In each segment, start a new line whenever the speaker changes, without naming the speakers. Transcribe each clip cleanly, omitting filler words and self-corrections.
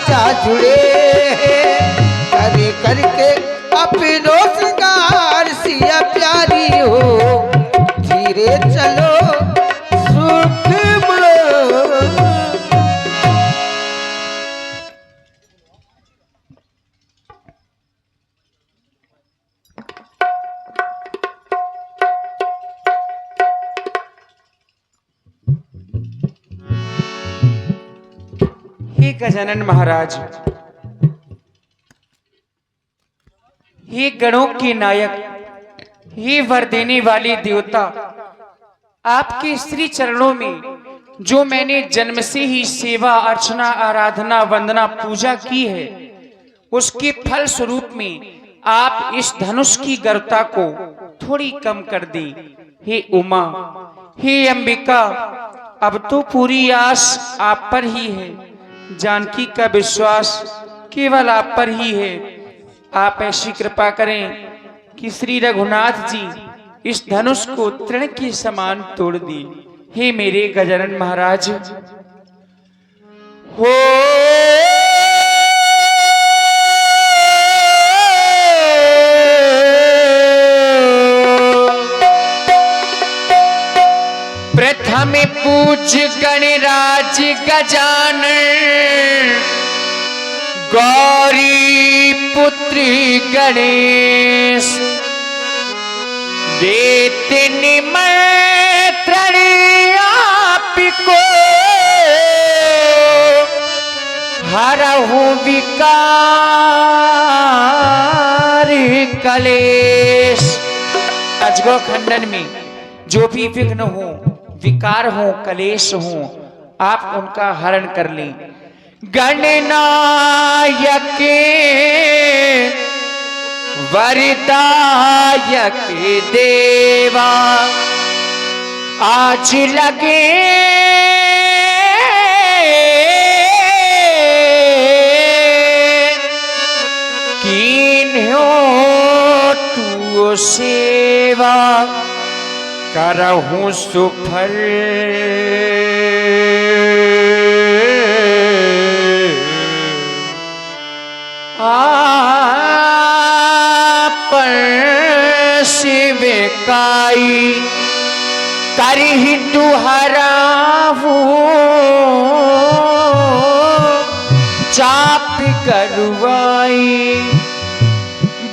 जा जुड़े करे करके अपनो श्रृंगार सिया प्यारी हो धीरे चलो सुख
हे गजानन महाराज, हे गणों के नायक, हे वर देने वाले देवता, आपके श्री चरणों में जो मैंने जन्म से ही सेवा अर्चना आराधना वंदना पूजा की है, उसके फल स्वरूप में आप इस धनुष की गर्वता को थोड़ी कम कर दी। हे उमा, हे अंबिका, अब तो पूरी आस आप पर ही है। जानकी का विश्वास केवल आप पर ही है। आप ऐसी कृपा करें कि श्री रघुनाथ जी इस धनुष को तृण के समान तोड़ दी। हे मेरे गजानन महाराज, हो प्रथम पूज गणराज गजानन, गौरी पुत्री गणेश, देते निमंत्रण आपको, हरहु विकार कलेश। अजगो खंडन में जो भी विघ्न हो, विकार हो, कलेश हो, आप उनका हरण कर लें। गणनायक वरदायक देवा, आज लगे कीन्हो तू सेवा, करहूं सुफल आपन शिवकाई, करहि दुहराहू चाप करवाई।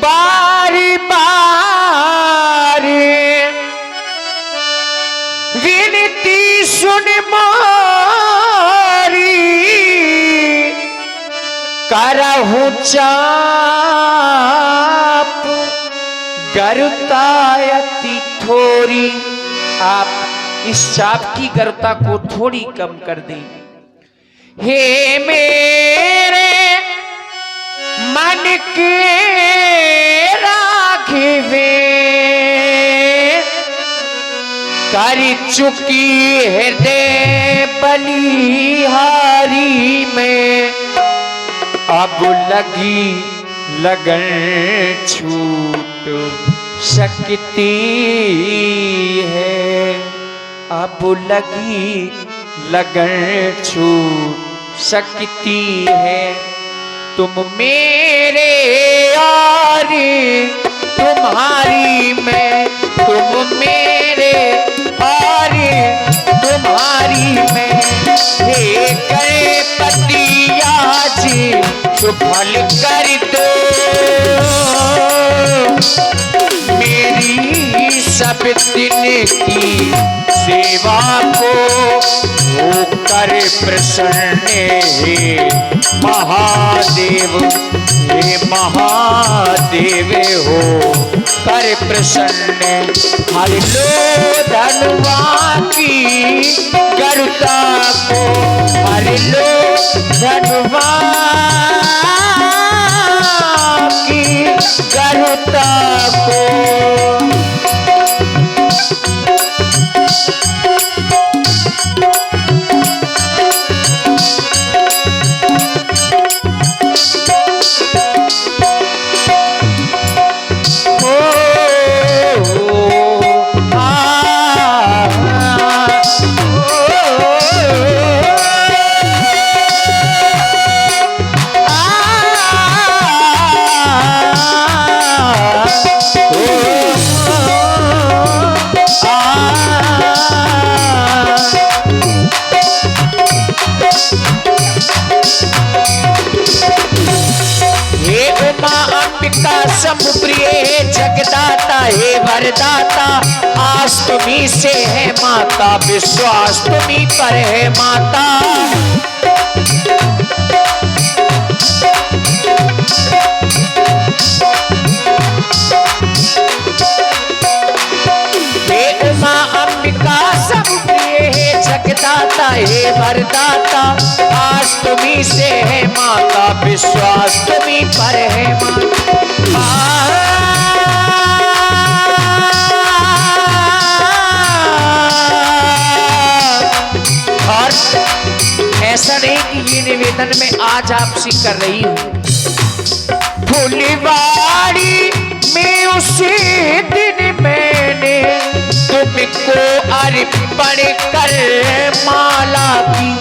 बारी बारी विनती सुन मारी, करहूं चाप गरुतायति थोरी। आप इस चाप की गरुता को थोड़ी कम कर दें। हे मेरे मन के राघवे, कर चुकी हृदय बलिहारी में, अब लगी लगन छूट सकती है, अब लगी लगन छूट सकती है। तुम मेरे यारी तुम्हारी मैं, तुम मेरे यारी तुम्हारी मैं। हे गणपति आज सुफल कर दो, मेरी सब दिन की सेवा को होकर प्रसन्न हे महादेव, हे महादेव हो कर प्रसन्न। हर लो धनवा की गरुता को, हर लो धनवा की गरुता को। वरदाता, आस तुम्ही से है माता, विश्वास तुम्ही पर है माता। हे उमा अंबिका सब प्रिय है जगदाता, हे वरदाता, आस तुम्ही से है माता, विश्वास तुम्ही पर है माता। और ऐसा नहीं कि ये निवेदन मैं आज आपसे कर रही हूँ, फुलवाड़ी में उसी दिन मैंने तुमको अर्पण कर माला की,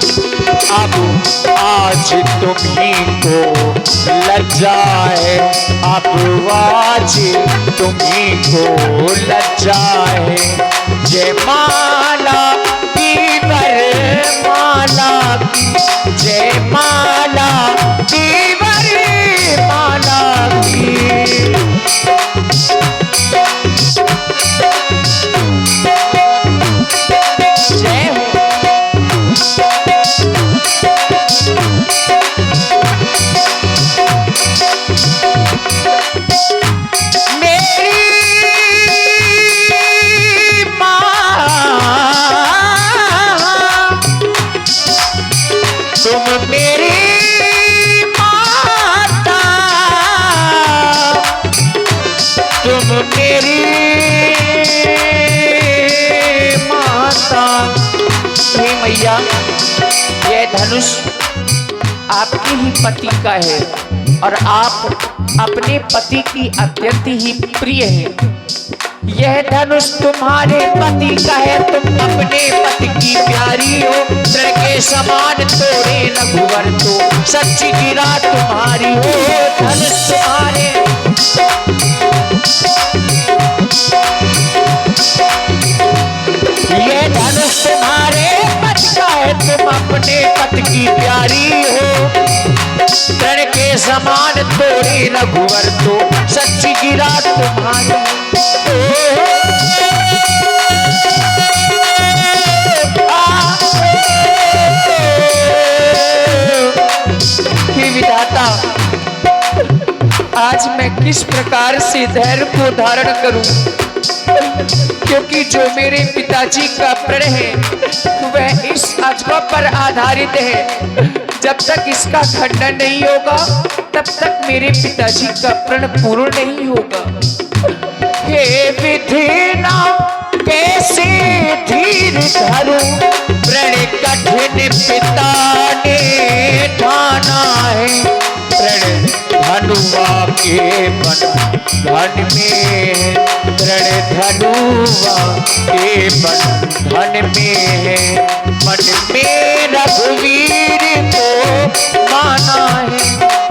अब आज तुम्ही को लज्जा है, अब आज तुम्ही को लज्जा है। जय माला की वरमाला की, जय माला की वरमाला की। जय हो। मैया, यह धनुष आपके ही पति का है और आप अपने पति की अत्यंत ही प्रिय हैं। यह धनुष तुम्हारे पति का है, तुम अपने पति की प्यारी हो, तृण के समान तोड़े रघुवर तो, सच्ची गिरा तुम्हारी हो, धनुष तुम्हारे। ये धनुष तुम्हारे पति का है, तुम अपने पति की प्यारी हो, तृण के समान तोड़े रघुवर तो, सच्ची गिरा तुम्हारी। हे विधाता, आज मैं किस प्रकार से धैर्य को धारण करूं, क्योंकि जो मेरे पिताजी का प्रण है वह इस अजवा पर आधारित है। जब तक इसका खंडन नहीं होगा तब तक मेरे पिताजी का प्रण पूर्ण नहीं होगा। हे विधिना कैसे धीर धरूं, प्रण कठिन पिता ने ठाना है, प्रण धनुआ के बंधन में, प्रण धनुआ के बंधन में है, मन में रघुवीर को माना है,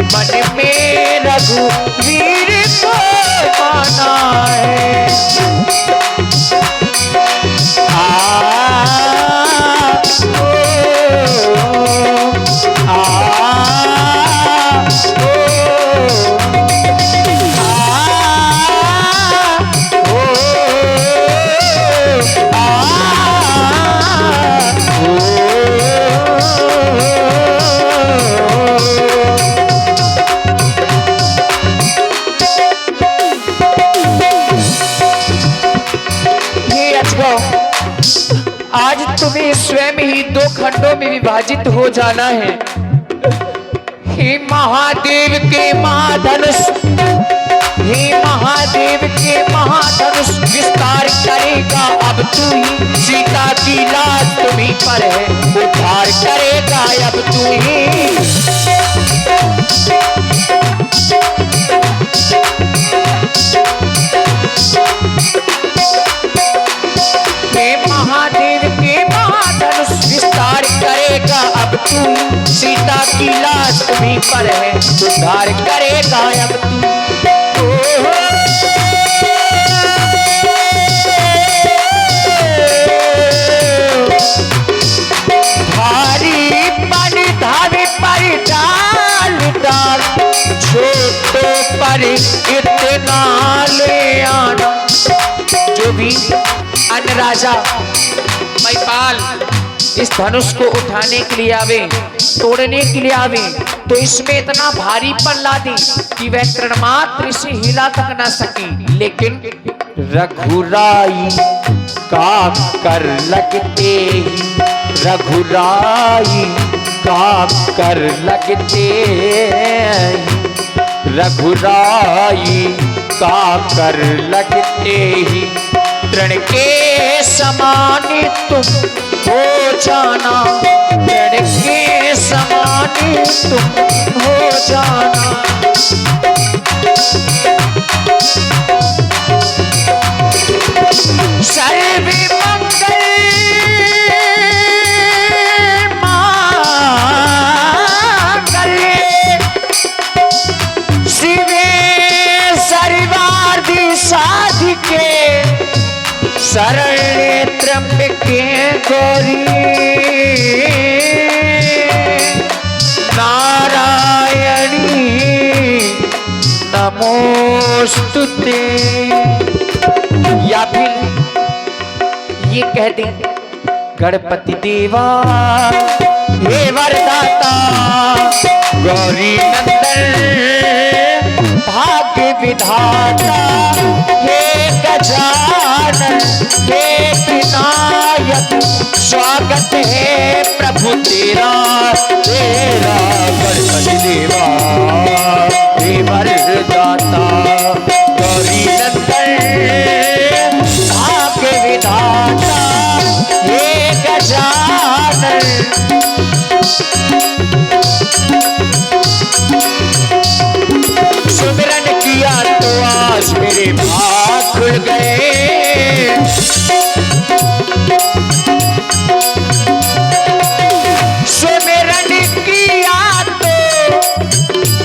मन में रघुवीर को माना है। आज तुम्हें स्वयं ही दो खंडों में विभाजित हो जाना है। हे महादेव के महाधनुष, हे महादेव के महाधनुष विस्तार करेगा अब तू ही, सीता की लाज तुम्हीं पर है, उद्धार करेगा अब तू ही। महादेव के महाधनुष विस्तार करेगा अब तू, सीता की लाज तुम्हीं पर है, उद्धार करेगा अब तू। भारी पानी धावे पर डाल डाल, छोटों पर इतना ले आना, भी अन्य राजा महिपाल इस धनुष को उठाने के लिए आवे, तोड़ने के लिए आवे, तो इसमें इतना भारीपन ला दे कि वह तृणमात्र से हिला तक न सके। लेकिन रघुराई का कर लगते ही, रघुराई का कर लगते ही, रघुराई का कर लगते ही तृण के समान तुम हो जाना, तृण के समान तुम हो जाना। सर्वे मंगल शरण्ये त्र्यंबके गौरी नारायणी नमोस्तुते। या फिर ये कह दे गणपति देवा हे वरदाता, गौरी नंदन भाग्य विधाता, हे गजानन हे विनायक, स्वागत है प्रभु तेरा, तेरा गणपति देवा हे वरदाता, गौरी नंदन भाग्य विधाता, हे गजानन। सुमिरन किया तो आज मेरे भाग खुल गए, सुमिरन किया तो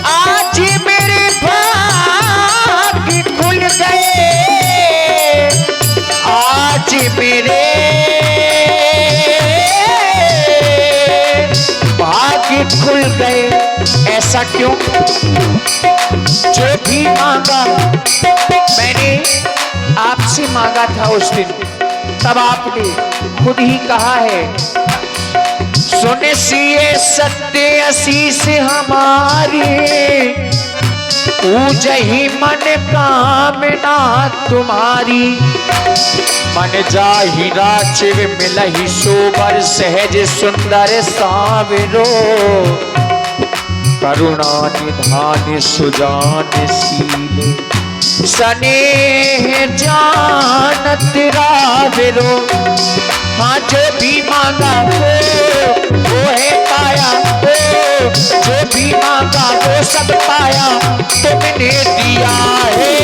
आज मेरे भाग खुल गए, आज मेरे भाग खुल गए। ऐसा क्यों? जो भी मांगा मैंने आपसे मांगा था उस दिन, तब आपने खुद ही कहा है, सुने सिए सत्य आशीष हमारी, पूजहि मन कामना तुम्हारी, मन जाहि राचिव मिलहि सोबर, सहज सुंदर सावरो, करुणा निधान सुजान शीले, स्नेह जानत रावरो। हाँ जो भी मांगा वो है पाया, जो भी मांगा वो सब पाया, तुमने दिया है,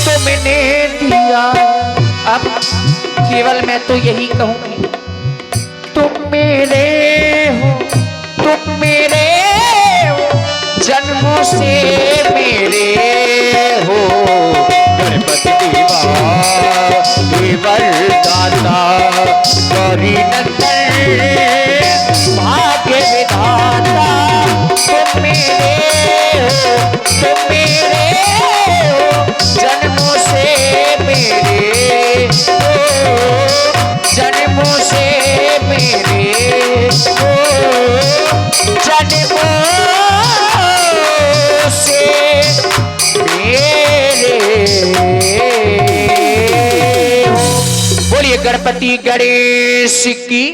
तुमने दिया है। अब केवल मैं तो यही कहूंगी, तुम मेरे हो, तुम मेरे जन्मों से मेरे हो, गणपति देवा हे वरदाता, गौरी नंदन भाग्य विधाता, तुम मेरे हो, तुम मेरे हो, जन्मों से मेरे हो, जन्मों से मेरे हो, जन्मों बोलिए गणपति गणेश की।